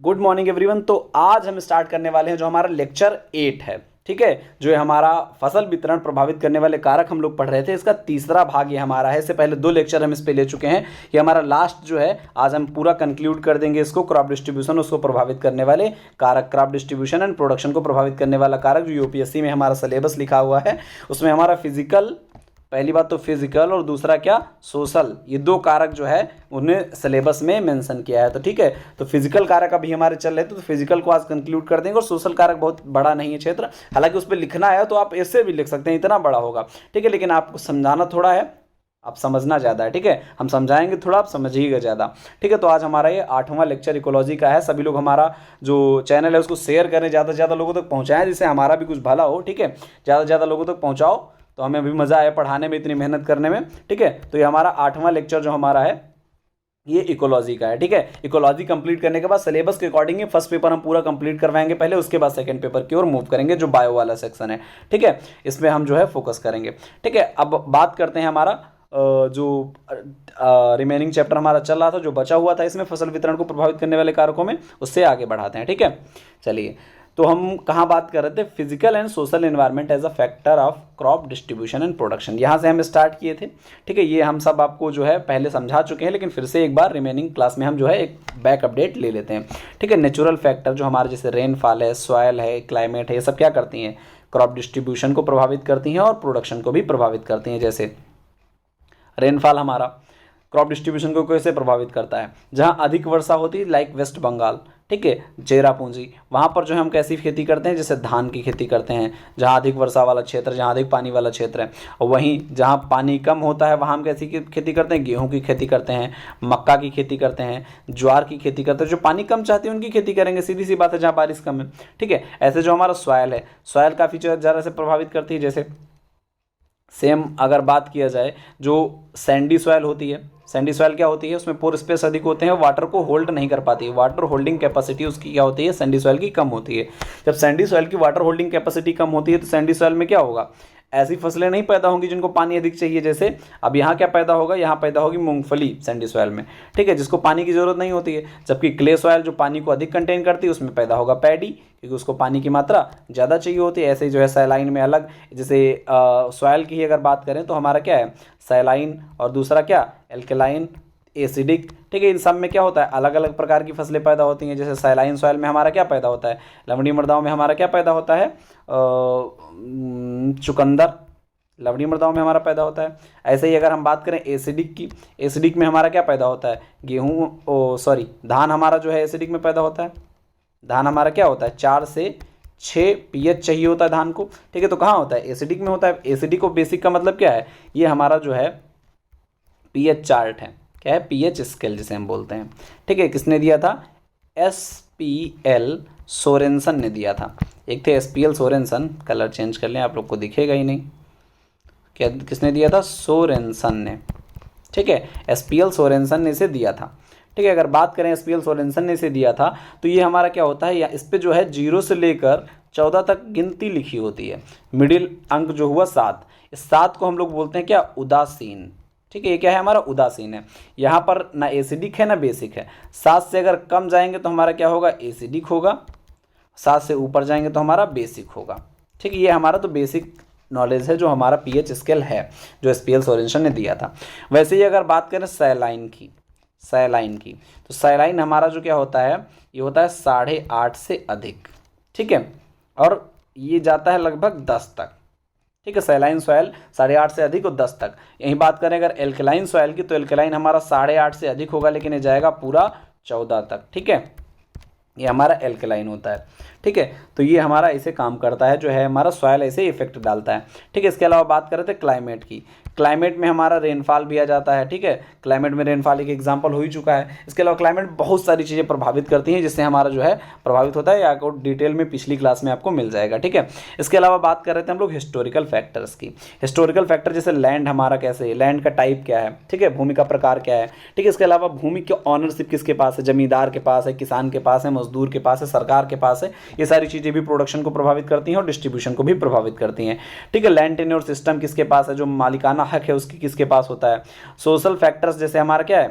Good morning everyone. तो आज हम स्टार्ट करने वाले हैं जो हमारा लेक्चर 8 है, ठीक है, जो है हमारा फसल वितरण प्रभावित करने वाले कारक हम लोग पढ़ रहे थे। इसका तीसरा भाग ये हमारा है। इससे पहले 2 लेक्चर हम इस पे ले चुके हैं। ये हमारा लास्ट जो है, आज हम पूरा कंक्लूड कर देंगे इसको। क्रॉप डिस्ट्रीब्यूशन, उसको प्रभावित करने वाले कारक, क्रॉप डिस्ट्रीब्यूशन एंड प्रोडक्शन को प्रभावित करने वाला कारक जो यूपीएससी में हमारा सिलेबस लिखा हुआ है, उसमें हमारा फिजिकल, पहली बात तो फिजिकल और दूसरा क्या, सोशल, ये 2 कारक जो है उन्हें सिलेबस में मेंशन किया है। तो ठीक है, तो फिजिकल कारक अभी हमारे चल रहे थे, तो फिजिकल को आज कंक्लूड कर देंगे। और सोशल कारक बहुत बड़ा नहीं है क्षेत्र, हालांकि उस पर लिखना है तो आप ऐसे भी लिख सकते हैं, इतना बड़ा होगा, ठीक है, लेकिन आपको समझाना थोड़ा है, आप समझना ज़्यादा है, ठीक है, हम समझाएंगे थोड़ा, आप समझिएगा ज़्यादा, ठीक है। तो आज हमारा ये 8वां लेक्चर इकोलॉजी का है। सभी लोग हमारा जो चैनल है उसको शेयर करें, ज़्यादा से ज़्यादा लोगों तक पहुँचाएं, जिससे हमारा भी कुछ भला हो, ठीक है। ज़्यादा से ज़्यादा लोगों तक पहुँचाओ तो हमें भी मज़ा आए पढ़ाने में, इतनी मेहनत करने में, ठीक है। तो ये हमारा 8वां लेक्चर जो हमारा है ये इकोलॉजी का है, ठीक है। इकोलॉजी कंप्लीट करने के बाद सिलेबस के अकॉर्डिंग फर्स्ट पेपर हम पूरा कंप्लीट करवाएंगे पहले, उसके बाद सेकंड पेपर की ओर मूव करेंगे, जो बायो वाला सेक्शन है, ठीक है। इसमें हम जो है फोकस करेंगे, ठीक है। अब बात करते हैं हमारा जो रिमेनिंग चैप्टर हमारा चल रहा था, जो बचा हुआ था इसमें फसल वितरण को प्रभावित करने वाले कारकों में, उससे आगे बढ़ाते हैं, ठीक है। चलिए, तो हम कहाँ बात कर रहे थे, physical and social environment as a factor of crop distribution and production, यहाँ से हम स्टार्ट किए थे, ठीक है। ये हम सब आपको जो है पहले समझा चुके हैं, लेकिन फिर से एक बार रिमेनिंग क्लास में हम जो है एक बैक अपडेट ले लेते हैं, ठीक है। नेचुरल फैक्टर जो हमारे जैसे रेनफॉल है, सॉयल है, क्लाइमेट है, ये सब क्या करती हैं, क्रॉप डिस्ट्रीब्यूशन को प्रभावित करती हैं और प्रोडक्शन को भी प्रभावित करती हैं। जैसे रेनफॉल हमारा क्रॉप डिस्ट्रीब्यूशन को कैसे प्रभावित करता है, जहाँ अधिक वर्षा होती है, लाइक वेस्ट बंगाल, ठीक है, चेरापूंजी, वहाँ पर जो है हम कैसी खेती करते हैं, जैसे धान की खेती करते हैं, जहाँ अधिक वर्षा वाला क्षेत्र, जहाँ अधिक पानी वाला क्षेत्र है। और वहीं जहाँ पानी कम होता है वहाँ हम कैसी खेती करते हैं, गेहूँ की खेती करते हैं, मक्का की खेती करते हैं, ज्वार की खेती करते हैं। जो पानी कम चाहते हैं उनकी खेती करेंगे, सीधी सी बात है, जहाँ बारिश कम है, ठीक है। ऐसे जो हमारा सॉयल है, सॉयल काफ़ी ज़्यादा से प्रभावित करती है। जैसे सेम अगर बात किया जाए, जो सैंडी सॉयल होती है, सैंडी सॉयल क्या होती है, उसमें पोर स्पेस अधिक होते हैं, वाटर को होल्ड नहीं कर पाती है, वाटर होल्डिंग कैपेसिटी उसकी क्या होती है, सैंडी सॉयल की कम होती है। जब सैंडी सॉयल की वाटर होल्डिंग कैपेसिटी कम होती है तो सैंडी सॉयल में क्या होगा, ऐसी फसलें नहीं पैदा होंगी जिनको पानी अधिक चाहिए। जैसे अब यहाँ क्या पैदा होगा, यहाँ पैदा होगी मूंगफली सैंडी सॉयल में, ठीक है, जिसको पानी की जरूरत नहीं होती है। जबकि क्ले सॉयल जो पानी को अधिक कंटेन करती है, उसमें पैदा होगा पैडी, क्योंकि उसको पानी की मात्रा ज़्यादा चाहिए होती है। ऐसे ही जो है सैलाइन में अलग, जैसे सॉयल की ही अगर बात करें तो हमारा क्या है, सैलाइन, और दूसरा क्या, एल्कलाइन, एसिडिक, ठीक है। इन सब में क्या होता है, अलग अलग प्रकार की फसलें पैदा होती हैं। जैसे सैलाइन सॉयल में हमारा क्या पैदा होता है, लवणीय मृदाओं में हमारा क्या पैदा होता है, चुकंदर, लवणीय मृदाओं में हमारा पैदा होता है। ऐसे ही अगर हम बात करें एसिडिक की, एसिडिक में हमारा क्या पैदा होता है, धान हमारा जो है एसिडिक में पैदा होता है। धान हमारा क्या होता है, 4 से 6 पीएच चाहिए होता है धान को, ठीक है। तो कहाँ होता है, एसिडिक में होता है। एसिडिक और बेसिक का मतलब क्या है, ये हमारा जो है पीएच चार्ट है, क्या है, पीएच स्केल जिसे हम बोलते हैं, ठीक है। किसने दिया था, एसपीएल सोरेनसन ने दिया था। एक थे एसपीएल सोरेनसन, कलर चेंज कर लें, आप लोग को दिखेगा ही नहीं, क्या किसने दिया था, सोरेनसन ने, ठीक है, एसपीएल सोरेनसन ने इसे दिया था, ठीक है। अगर बात करें एसपीएल सोरेनसन ने इसे दिया था, तो ये हमारा क्या होता है, या इस पे जो है 0 से लेकर 14 तक गिनती लिखी होती है। मिडिल अंक जो हुआ 7, इस 7 को हम लोग बोलते हैं क्या, उदासीन, ठीक है। ये क्या है, हमारा उदासीन है। यहाँ पर ना एसिडिक है ना बेसिक है। 7 से अगर कम जाएंगे तो हमारा क्या होगा, एसिडिक होगा, 7 से ऊपर जाएंगे तो हमारा बेसिक होगा, ठीक है। ये हमारा तो बेसिक नॉलेज है जो हमारा पीएच स्केल है, जो एसपीएल सोरेनसन ने दिया था। वैसे ही अगर बात करें सैलाइन की, तो सैलाइन हमारा जो क्या होता है, ये होता है 8.5 से अधिक, ठीक है, और ये जाता है लगभग 10 तक, ठीक है। सैलाइन सॉयल 8.5 से अधिक और 10 तक। यही बात करें अगर एल्कलाइन सॉयल की, तो एल्कलाइन हमारा 8.5 से अधिक होगा, लेकिन ये जाएगा पूरा 14 तक, ठीक है। ये हमारा एल्कलाइन होता है, ठीक है। तो ये हमारा ऐसे काम करता है, जो है हमारा सॉयल ऐसे इफेक्ट डालता है, ठीक है। इसके अलावा बात करें तो क्लाइमेट की, क्लाइमेट में हमारा रेनफॉल भी आ जाता है, ठीक है। क्लाइमेट में रेनफॉल एक एग्जांपल हो ही चुका है। इसके अलावा क्लाइमेट बहुत सारी चीज़ें प्रभावित करती हैं, जिससे हमारा जो है प्रभावित होता है, या आपको डिटेल में पिछली क्लास में आपको मिल जाएगा, ठीक है। इसके अलावा बात कर रहे थे हम लोग हिस्टोरिकल फैक्टर्स की। हिस्टोरिकल फैक्टर जैसे लैंड हमारा कैसे, लैंड का टाइप क्या है, ठीक है, भूमि का प्रकार क्या है, ठीक है। इसके अलावा भूमि की ऑनरशिप किसके पास है, जमींदार के पास है, किसान के पास है, मजदूर के पास है, सरकार के पास है। ये सारी चीज़ें भी प्रोडक्शन को प्रभावित करती हैं और डिस्ट्रीब्यूशन को भी प्रभावित करती हैं, ठीक है। लैंड टेन्योर सिस्टम किसके पास है, जो मालिकाना हक है उसकी किसके पास होता है। सोशल फैक्टर्स जैसे हमारा क्या है,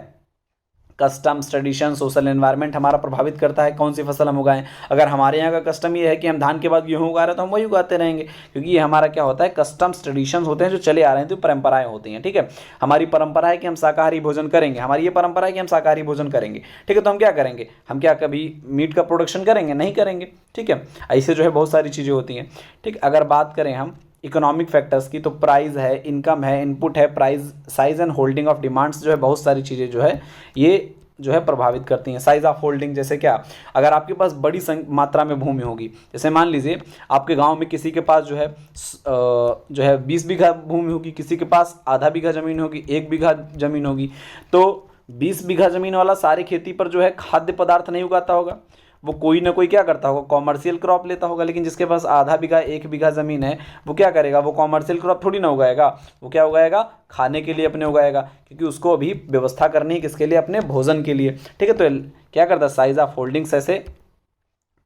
कस्टम्स, ट्रेडिशन, सोशल एनवायरनमेंट हमारा प्रभावित करता है कौन सी फसल हम उगाएं। अगर हमारे यहाँ का कस्टम ये है कि हम धान के बाद गेहूँ उगा रहे हैं तो हम वही उगाते रहेंगे, क्योंकि ये हमारा क्या होता है, कस्टम्स, ट्रेडिशन होते हैं जो चले आ रहे हैं, तो परंपराएं होती हैं। ठीक है, हमारी परंपरा है कि हम शाकाहारी भोजन करेंगे, हमारी ये परंपरा है कि हम शाकाहारी भोजन करेंगे। ठीक है, तो हम क्या करेंगे, हम क्या कभी मीट का प्रोडक्शन करेंगे, नहीं करेंगे। ठीक है, ऐसे जो है बहुत सारी चीज़ें होती हैं। ठीक, अगर बात करें हम इकोनॉमिक फैक्टर्स की, तो प्राइस है, इनकम है, इनपुट है, price, size and holding of demands, जो है बहुत सारी चीज़ें जो है ये जो है प्रभावित करती हैं। साइज ऑफ होल्डिंग जैसे क्या, अगर आपके पास बड़ी मात्रा में भूमि होगी, जैसे मान लीजिए आपके गांव में किसी के पास जो है 20 बीघा भूमि होगी, किसी के पास आधा बीघा ज़मीन होगी, 1 बीघा ज़मीन होगी, तो 20 बीघा ज़मीन वाला सारी खेती पर जो है खाद्य पदार्थ नहीं उगाता होगा, वो कोई ना कोई क्या करता होगा, कॉमर्शियल क्रॉप लेता होगा। लेकिन जिसके पास आधा बीघा 1 बीघा ज़मीन है, वो क्या करेगा, वो कॉमर्शियल क्रॉप थोड़ी ना उगाएगा, वो क्या उगाएगा, खाने के लिए अपने उगाएगा, क्योंकि उसको अभी व्यवस्था करनी है किसके लिए, अपने भोजन के लिए। ठीक है, तो क्या करता है, साइज ऑफ होल्डिंग्स ऐसे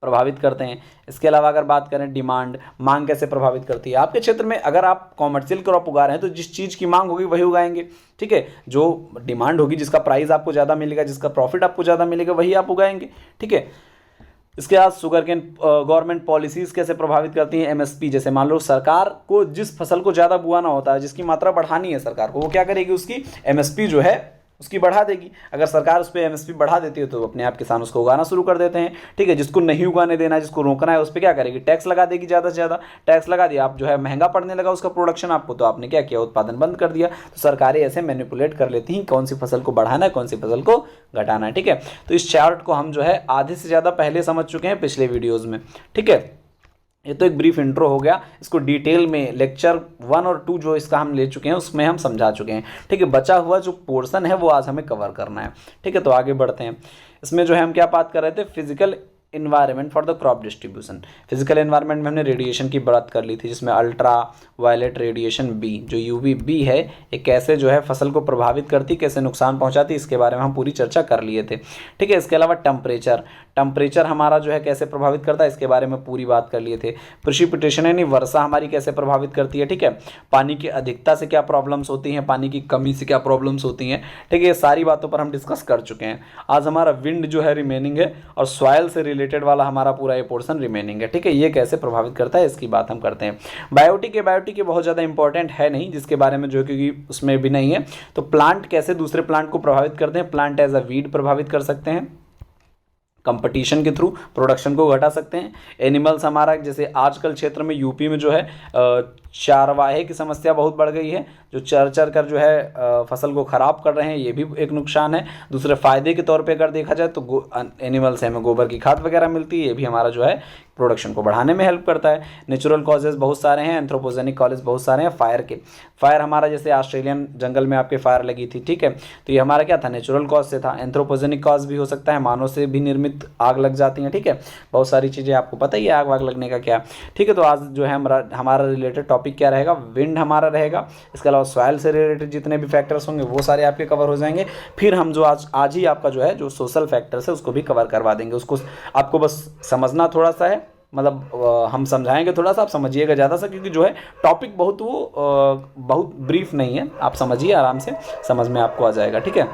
प्रभावित करते हैं। इसके अलावा अगर बात करें डिमांड, मांग कैसे प्रभावित करती है आपके क्षेत्र में, अगर आप कॉमर्शियल क्रॉप उगा रहे हैं तो जिस चीज़ की मांग होगी वही उगाएंगे। ठीक है, जो डिमांड होगी, जिसका प्राइस आपको ज़्यादा मिलेगा, जिसका प्रॉफिट आपको ज़्यादा मिलेगा, वही आप उगाएंगे। ठीक है, इसके बाद शुगर केन गवर्नमेंट पॉलिसीज़ कैसे प्रभावित करती हैं, एमएसपी, जैसे मान लो सरकार को जिस फसल को ज़्यादा बुआना होता है, जिसकी मात्रा बढ़ानी है सरकार को, वो क्या करेगी, उसकी एमएसपी जो है उसकी बढ़ा देगी। अगर सरकार उस पर एमएसपी बढ़ा देती है तो अपने आप किसान उसको उगाना शुरू कर देते हैं। ठीक है, जिसको नहीं उगाने देना है, जिसको रोकना है, उस पर क्या करेगी, टैक्स लगा देगी, ज़्यादा से ज़्यादा टैक्स लगा दिया, आप जो है महंगा पड़ने लगा उसका प्रोडक्शन आपको, तो आपने क्या किया, उत्पादन बंद कर दिया। तो सरकारें ऐसे मैनिपुलेट कर लेती हैं कौन सी फसल को बढ़ाना है, कौन सी फसल को घटाना है। ठीक है, तो इस चार्ट को हम जो है आधे से ज़्यादा पहले समझ चुके हैं पिछले वीडियोज़ में। ठीक है, ये तो एक ब्रीफ इंट्रो हो गया, इसको डिटेल में लेक्चर 1 और 2 जो इसका हम ले चुके हैं उसमें हम समझा चुके हैं। ठीक है, बचा हुआ जो पोर्शन है वो आज हमें कवर करना है। ठीक है, तो आगे बढ़ते हैं। इसमें जो है हम क्या बात कर रहे थे, physical environment for the crop distribution. Physical environment में हमने रेडिएशन की बात कर ली थी, जिसमें अल्ट्रा वायलेट रेडिएशन बी, जो यूवी बी है, ये कैसे जो है फसल को प्रभावित करती, कैसे नुकसान पहुंचाती, इसके बारे में हम पूरी चर्चा कर लिए थे। ठीक है, इसके अलावा टेम्परेचर हमारा जो है कैसे प्रभावित करता है, इसके बारे में पूरी बात कर लिए थे। प्रेसिपिटेशन यानी वर्षा हमारी कैसे प्रभावित करती है। ठीक है, पानी की अधिकता से क्या प्रॉब्लम्स होती हैं, पानी की कमी से क्या प्रॉब्लम्स होती हैं। ठीक है, ये सारी बातों पर हम डिस्कस कर चुके हैं। आज हमारा विंड जो है रिमेनिंग है, और सॉइल से रिलेटेड वाला हमारा पूरा ये पोर्शन रिमेनिंग है। ठीक है, ये कैसे प्रभावित करता है इसकी बात हम करते हैं। बायोटिक ये बहुत ज़्यादा इंपॉर्टेंट है नहीं, जिसके बारे में जो है क्योंकि उसमें भी नहीं है। तो प्लांट कैसे दूसरे प्लांट को प्रभावित करते हैं, प्लांट एज अ वीड प्रभावित कर सकते हैं, कंपटीशन के थ्रू प्रोडक्शन को घटा सकते हैं। एनिमल्स हमारा, जैसे आजकल क्षेत्र में यूपी में जो है चारवाहे की समस्या बहुत बढ़ गई है, जो चर चर कर जो है फसल को ख़राब कर रहे हैं, ये भी एक नुकसान है। दूसरे फ़ायदे के तौर पे अगर देखा जाए तो एनिमल से हमें गोबर की खाद वगैरह मिलती है, ये भी हमारा जो है प्रोडक्शन को बढ़ाने में हेल्प करता है। नेचुरल कॉजेज़ बहुत सारे हैं, एंथ्रोपोजेनिक कॉजेज़ बहुत सारे हैं। फायर हमारा, जैसे ऑस्ट्रेलियन जंगल में आपके फायर लगी थी, ठीक है, तो ये हमारा क्या था, नेचुरल कॉज से था। एंथ्रोपोजेनिक कॉज भी हो सकता है, मानव से भी निर्मित आग लग जाती हैं। ठीक है, बहुत सारी चीज़ें आपको पता ही है आग वाग लगने का क्या। ठीक है, तो आज जो है हमारा रिलेटेड टॉपिक क्या रहेगा, विंड हमारा रहेगा। इसके अलावा सॉइल से रिलेटेड जितने भी फैक्टर्स होंगे वो सारे आपके कवर हो जाएंगे। फिर हम जो आज ही आपका जो है जो सोशल फैक्टर्स है उसको भी कवर करवा देंगे। उसको आपको बस समझना थोड़ा सा है, मतलब हम समझाएंगे थोड़ा सा, आप समझिएगा ज़्यादा सा, क्योंकि जो है टॉपिक बहुत ब्रीफ नहीं है, आप समझिए आराम से, समझ में आपको आ जाएगा। ठीक है,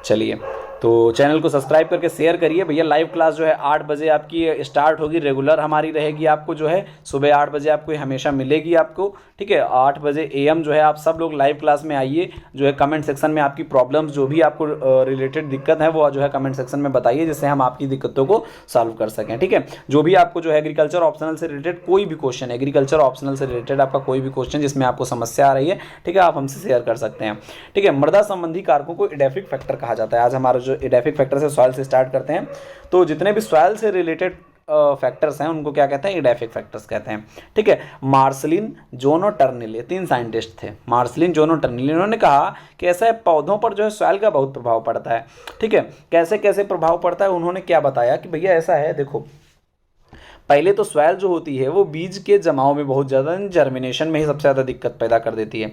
चलिए, तो चैनल को सब्सक्राइब करके शेयर करिए भैया। लाइव क्लास जो है 8 बजे आपकी स्टार्ट होगी, रेगुलर हमारी रहेगी। आपको जो है सुबह 8 बजे आपको हमेशा मिलेगी आपको। ठीक है, 8 बजे AM जो है आप सब लोग लाइव क्लास में आइए। जो है कमेंट सेक्शन में आपकी प्रॉब्लम्स, जो भी आपको रिलेटेड दिक्कत है वो जो है कमेंट सेक्शन में बताइए, जिससे हम आपकी दिक्कतों को सॉल्व कर सकें। ठीक है, जो भी आपको जो है एग्रीकल्चर ऑप्शनल से रिलेटेड कोई भी क्वेश्चन, एग्रीकल्चर ऑप्शनल से रिलेटेड आपका कोई भी क्वेश्चन जिसमें आपको समस्या आ रही है, ठीक है, आप हमसे शेयर कर सकते हैं। ठीक है, मृदा संबंधी कारकों को एडेफिक फैक्टर कहा जाता है। आज हमारा जो एडेफिक फैक्टर सॉइल से स्टार्ट करते हैं, तो जितने भी सॉइल से रिलेटेड फैक्टर्स हैं उनको क्या कहते हैं, एडेफिक फैक्टर्स कहते हैं। ठीक है, मार्सलिन, जोन और टर्निल, ये 3 साइंटिस्ट थे, मार्सलिन, जोन और टर्निल। इन्होंने कहा कि ऐसा पौधों पर जो है सॉइल का बहुत प्रभाव पड़ता है। ठीक है, कैसे कैसे प्रभाव पड़ता है, उन्होंने क्या बताया कि भैया ऐसा है, देखो पहले तो सॉइल जो होती है वो बीज के जमाव में बहुत ज़्यादा, जर्मिनेशन में ही सबसे ज़्यादा दिक्कत पैदा कर देती है।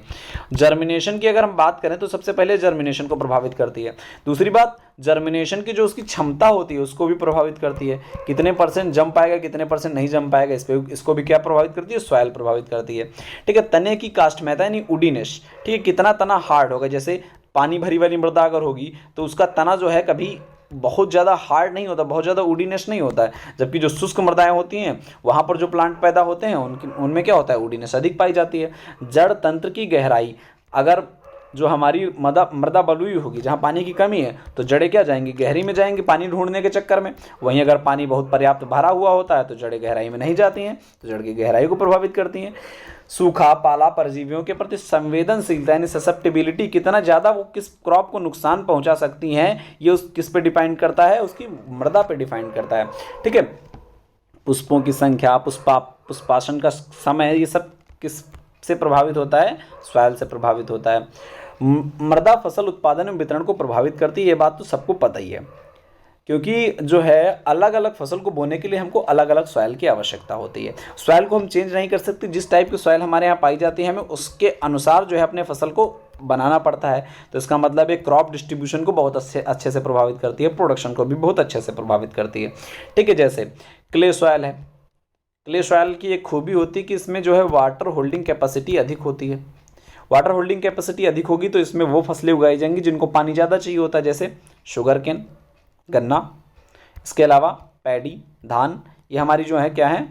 जर्मिनेशन की अगर हम बात करें तो सबसे पहले जर्मिनेशन को प्रभावित करती है। दूसरी बात, जर्मिनेशन की जो उसकी क्षमता होती है उसको भी प्रभावित करती है, कितने % जम पाएगा, कितने % नहीं जम पाएगा, इसको भी क्या प्रभावित करती है, सॉइल प्रभावित करती है। ठीक है, तने की कास्ट महत्ता यानी उडीनेस, ठीक है, कितना तना हार्ड होगा, जैसे पानी भरी वाली मृदा अगर होगी तो उसका तना जो है कभी बहुत ज़्यादा हार्ड नहीं होता, बहुत ज़्यादा वुडीनेस नहीं होता है। जबकि जो शुष्क मृदाएं होती हैं वहाँ पर जो प्लांट पैदा होते हैं उनमें क्या होता है, वुडीनेस अधिक पाई जाती है। जड़ तंत्र की गहराई, अगर जो हमारी मृदा बलुई होगी, जहाँ पानी की कमी है, तो जड़ें क्या जाएंगी, गहरी में जाएंगी पानी ढूंढने के चक्कर में। वहीं अगर पानी बहुत पर्याप्त भरा हुआ होता है तो जड़ें गहराई में नहीं जाती हैं, तो जड़ की गहराई को प्रभावित करती हैं। सूखा, पाला, परजीवियों के प्रति संवेदनशीलता यानी ससेप्टिबिलिटी, कितना ज़्यादा वो किस क्रॉप को नुकसान पहुंचा सकती हैं, ये उस किस पे डिपेंड करता है, उसकी मृदा पे डिपेंड करता है। ठीक है, पुष्पों की संख्या, पुष्पासन का समय, ये सब किस से प्रभावित होता है, सॉइल से प्रभावित होता है। मृदा फसल उत्पादन एवं वितरण को प्रभावित करती है, ये बात तो सबको पता ही है, क्योंकि जो है अलग अलग फसल को बोने के लिए हमको अलग अलग सॉइल की आवश्यकता होती है। सॉइल को हम चेंज नहीं कर सकते, जिस टाइप की सॉइल हमारे यहाँ पाई जाती है हमें उसके अनुसार जो है अपने फसल को बनाना पड़ता है। तो इसका मतलब एक क्रॉप डिस्ट्रीब्यूशन को बहुत अच्छे से प्रभावित करती है, प्रोडक्शन को भी बहुत अच्छे से प्रभावित करती है। ठीक है, जैसे क्ले सॉइल है, क्ले सॉइल की एक खूबी होती है कि इसमें जो है वाटर होल्डिंग कैपेसिटी अधिक होती है। वाटर होल्डिंग कैपेसिटी अधिक होगी तो इसमें वो फसलें उगाई जाएंगी जिनको पानी ज़्यादा चाहिए होता है, जैसे शुगर केन, गन्ना, इसके अलावा पैडी, धान, ये हमारी जो है क्या है,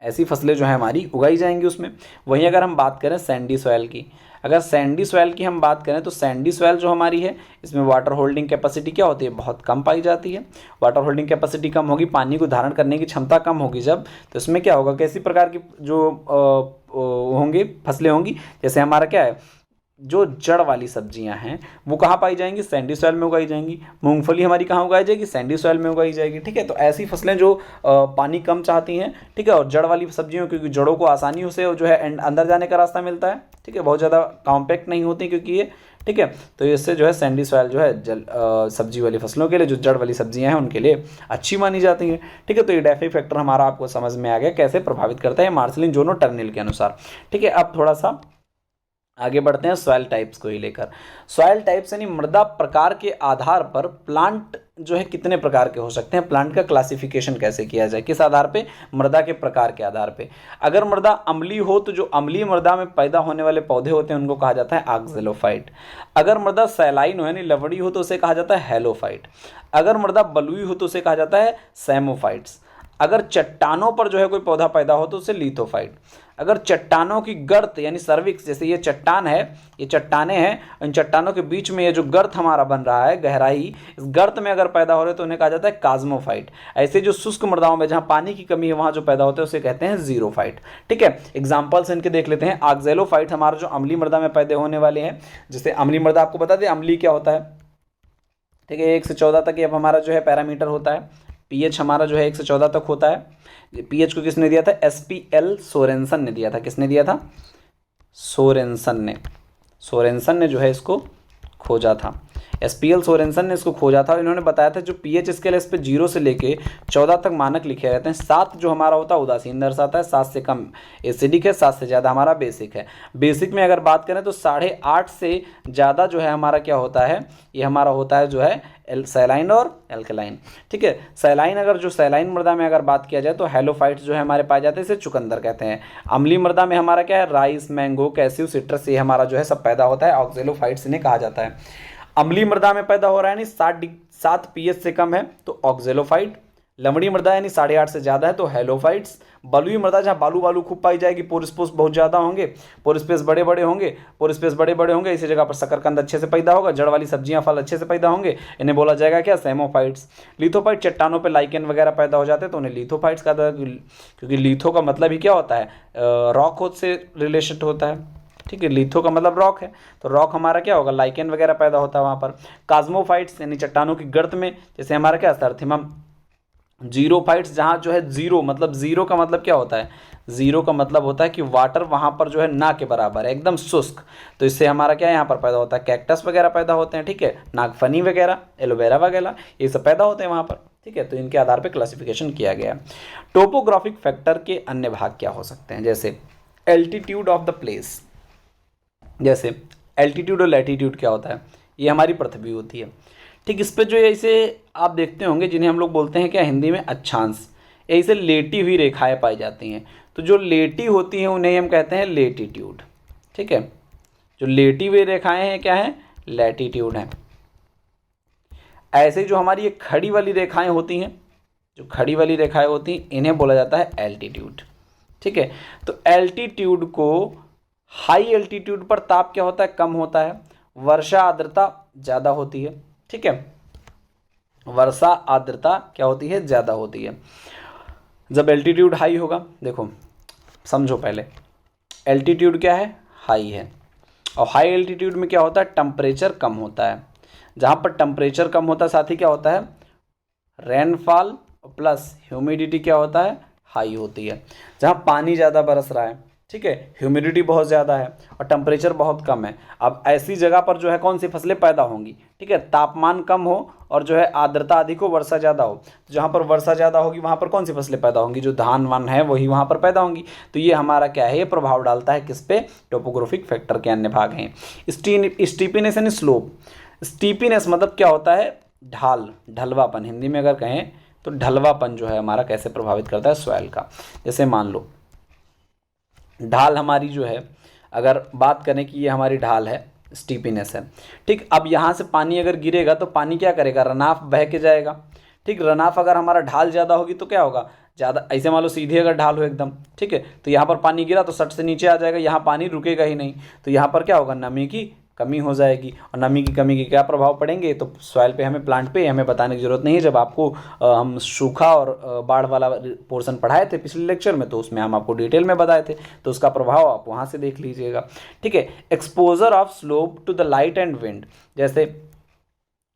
ऐसी फसलें जो है हमारी उगाई जाएंगी उसमें। वहीं अगर हम बात करें सैंडी सॉइल की, अगर सैंडी सॉइल की हम बात करें तो सैंडी सॉइल जो हमारी है इसमें वाटर होल्डिंग कैपेसिटी क्या होती है, बहुत कम पाई जाती है। वाटर होल्डिंग कैपेसिटी कम होगी, पानी को धारण करने की क्षमता कम होगी जब, तो इसमें क्या होगा, कैसी प्रकार की जो होंगी फसलें होंगी, जैसे हमारा क्या है, जो जड़ वाली सब्जियां हैं वो कहाँ पाई जाएंगी, सैंडी सॉइल में उगाई जाएंगी। मूंगफली हमारी कहाँ उगाई जाएगी, सैंडी सॉइल में उगाई जाएगी। ठीक है, तो ऐसी फसलें जो पानी कम चाहती हैं, ठीक है, और जड़ वाली सब्जियों, क्योंकि जड़ों को आसानी से जो है अंदर जाने का रास्ता मिलता है, ठीक है, बहुत ज़्यादा कॉम्पैक्ट नहीं होती क्योंकि ये, ठीक है, तो इससे जो है सैंडी सॉइल जो है सब्जी वाली फसलों के लिए, जो जड़ वाली सब्जियां हैं उनके लिए अच्छी मानी जाती हैं। ठीक है, तो ये डेफी फैक्टर हमारा आपको समझ में आ गया कैसे प्रभावित करता है मार्सलिन जोनो टर्नेल के अनुसार। ठीक है, अब थोड़ा सा आगे बढ़ते हैं सॉइल टाइप्स को ही लेकर। सॉइल टाइप्स यानी मृदा प्रकार के आधार पर प्लांट जो है कितने प्रकार के हो सकते हैं, प्लांट का क्लासिफिकेशन कैसे किया जाए, किस आधार पे, मृदा के प्रकार के आधार पे। अगर मृदा अम्लीय हो तो जो अम्लीय मृदा में पैदा होने वाले पौधे होते हैं उनको कहा जाता है ऑक्जेलोफाइट। अगर मृदा सैलाइन हो यानी लवड़ी हो तो उसे कहा जाता है हेलोफाइट। अगर मृदा बलुई हो तो उसे कहा जाता है सैमोफाइट्स। अगर चट्टानों पर जो है कोई पौधा पैदा हो तो उसे लिथोफाइट। अगर चट्टानों की गर्त यानी सर्विक्स, जैसे ये चट्टान है, ये चट्टाने हैं, इन चट्टानों के बीच में ये जो गर्त हमारा बन रहा है, गहराई, इस गर्त में अगर पैदा हो रहे तो उन्हें कहा जाता है काज्मोफाइट। ऐसे जो शुष्क मृदाओं में जहाँ पानी की कमी है वहाँ जो पैदा होते हैं उसे कहते हैं जीरोफाइट। ठीक है, एग्जाम्पल्स इनके देख लेते हैं। ऑक्जेलोफाइट हमारा जो अम्लीय मृदा में पैदा होने वाले हैं, जैसे अम्लीय मृदा आपको बता दें अम्लीय क्या होता है। ठीक है, 1 से 14 तक ये अब हमारा जो है पैरामीटर होता है। पीएच हमारा जो है 1 से 14 तक होता है। पीएच को किसने दिया था, एसपीएल सोरेनसन ने दिया था। किसने दिया था, सोरेनसन ने जो है इसको खोजा था। एसपीएल सोरेनसन ने इसको खोजा था और इन्होंने बताया था जो पीएच स्केल है इस पे 0 से लेके 14 तक मानक लिखे रहते हैं। 7 जो हमारा होता है उदासीन दर्शाता है, 7 से कम एसिडिक है, 7 से ज़्यादा हमारा बेसिक है। बेसिक में अगर बात करें तो 8.5 से ज़्यादा जो है हमारा क्या होता है, ये हमारा होता है जो है सैलाइन और एल्कलाइन। ठीक है, सैलाइन, अगर जो सैलाइन मृदा में अगर बात किया जाए तो हेलोफाइट्स जो है हमारे पाए जाते हैं, इसे चुकंदर कहते हैं। अम्लीय मृदा में हमारा क्या है, राइस, मैंगो, कैस्यू, सिट्रस, ये हमारा जो है सब पैदा होता है, ऑक्जेलोफाइट्स इन्हें कहा जाता है। अम्लीय मृदा में पैदा हो रहा है यानी 7 पीएच से कम है तो ऑक्जेलोफाइट। लवणीय मृदा यानी 8.5 से ज़्यादा है तो हेलोफाइट्स। बलुई मृदा जहाँ बालू खूब पाई जाएगी, पोर स्पेस बहुत ज़्यादा होंगे, पोर स्पेस बड़े बड़े होंगे, इसी जगह पर शकरकंद अच्छे से पैदा होगा, जड़ वाली सब्जियां फल अच्छे से पैदा होंगे, इन्हें बोला जाएगा क्या, सैमोफाइट्स। लिथोफाइट, चट्टानों पे लाइकेन वगैरह पैदा हो जाते हैं तो उन्हें लिथोफाइट्स कहा जाता है, क्योंकि लिथो का मतलब ही क्या होता है, रॉक से रिलेटेड होता है। ठीक है, लिथो का मतलब रॉक है, तो रॉक हमारा क्या होगा, लाइकेन वगैरह पैदा होता है वहाँ पर। काज्मोफाइट्स यानी चट्टानों की गर्त में, जैसे हमारा क्या अर्थीमम। जीरोफाइट्स, जहाँ जो है जीरो मतलब, जीरो का मतलब क्या होता है, जीरो का मतलब होता है कि वाटर वहाँ पर जो है ना के बराबर है, एकदम शुष्क, तो इससे हमारा क्या यहाँ पर पैदा होता है, कैक्टस वगैरह पैदा होते हैं। ठीक है, नागफनी वगैरह, एलोवेरा वगैरह, ये सब पैदा होते हैं वहाँ पर। ठीक है, तो इनके आधार पर क्लासिफिकेशन किया गया। टोपोग्राफिक फैक्टर के अन्य भाग क्या हो सकते हैं, जैसे एल्टीट्यूड ऑफ द प्लेस। जैसे एल्टीट्यूड और लैटीट्यूड क्या होता है, ये हमारी पृथ्वी होती है। ठीक, इस पर जो ऐसे आप देखते होंगे जिन्हें हम लोग बोलते हैं क्या हिंदी में अक्षांश, ऐसे लेटी हुई रेखाएं पाई जाती हैं, तो जो लेटी होती हैं उन्हें हम कहते हैं लेटीट्यूड। ठीक है, जो लेटी हुई रेखाएं हैं क्या हैं, लैटिट्यूड हैं। ऐसे जो हमारी ये खड़ी वाली रेखाएं होती हैं, जो खड़ी वाली रेखाएं होती हैं, इन्हें बोला जाता है एल्टीट्यूड। ठीक है, तो एल्टीट्यूड को, हाई एल्टीट्यूड पर ताप क्या होता है, कम होता है, वर्षा आर्द्रता ज़्यादा होती है। ठीक है, वर्षा आर्द्रता क्या होती है, ज़्यादा होती है। जब एल्टीट्यूड हाई होगा, देखो समझो पहले, एल्टीट्यूड क्या है, हाई है, और हाई एल्टीट्यूड में क्या होता है, टेम्परेचर कम होता है। जहाँ पर टेम्परेचर कम होता है साथ ही क्या होता है, रेनफॉल प्लस ह्यूमिडिटी क्या होता है, हाई होती है। जहाँ पानी ज़्यादा बरस रहा है, ठीक है, ह्यूमिडिटी बहुत ज़्यादा है और टेम्परेचर बहुत कम है, अब ऐसी जगह पर जो है कौन सी फसलें पैदा होंगी, ठीक है, तापमान कम हो और जो है आर्द्रता अधिक हो, वर्षा ज़्यादा हो। जहाँ पर वर्षा ज़्यादा होगी वहाँ पर कौन सी फसलें पैदा होंगी, जो धान वान है वही वहाँ पर पैदा होंगी। तो ये हमारा क्या है, ये प्रभाव डालता है किस पे, टोपोग्राफिक फैक्टर के अन्य भाग हैं। स्टीपीनेस यानी स्लोप, स्टीपीनेस मतलब क्या होता है, ढाल, ढलवापन, हिंदी में अगर कहें तो ढलवापन जो है हमारा कैसे प्रभावित करता है, सॉइल का। जैसे मान लो ढाल हमारी जो है, अगर बात करें कि ये हमारी ढाल है, स्टीपीनेस है, ठीक। अब यहाँ से पानी अगर गिरेगा तो पानी क्या करेगा, रनाफ बह के जाएगा, ठीक। रनाफ अगर हमारा ढाल ज़्यादा होगी तो क्या होगा, ज़्यादा, ऐसे मान लो सीधी अगर ढाल हो एकदम, ठीक है, तो यहाँ पर पानी गिरा तो सट से नीचे आ जाएगा, यहाँ पानी रुकेगा ही नहीं, तो यहाँ पर क्या होगा, नमी की कमी हो जाएगी। और नमी की कमी के क्या प्रभाव पड़ेंगे, तो सॉइल पे, हमें प्लांट पे हमें बताने की जरूरत नहीं है। जब आपको हम सूखा और बाढ़ वाला पोर्शन पढ़ाए थे पिछले लेक्चर में, तो उसमें हम आपको डिटेल में बताए थे, तो उसका प्रभाव आप वहाँ से देख लीजिएगा। ठीक है, exposure of slope to the light and wind, जैसे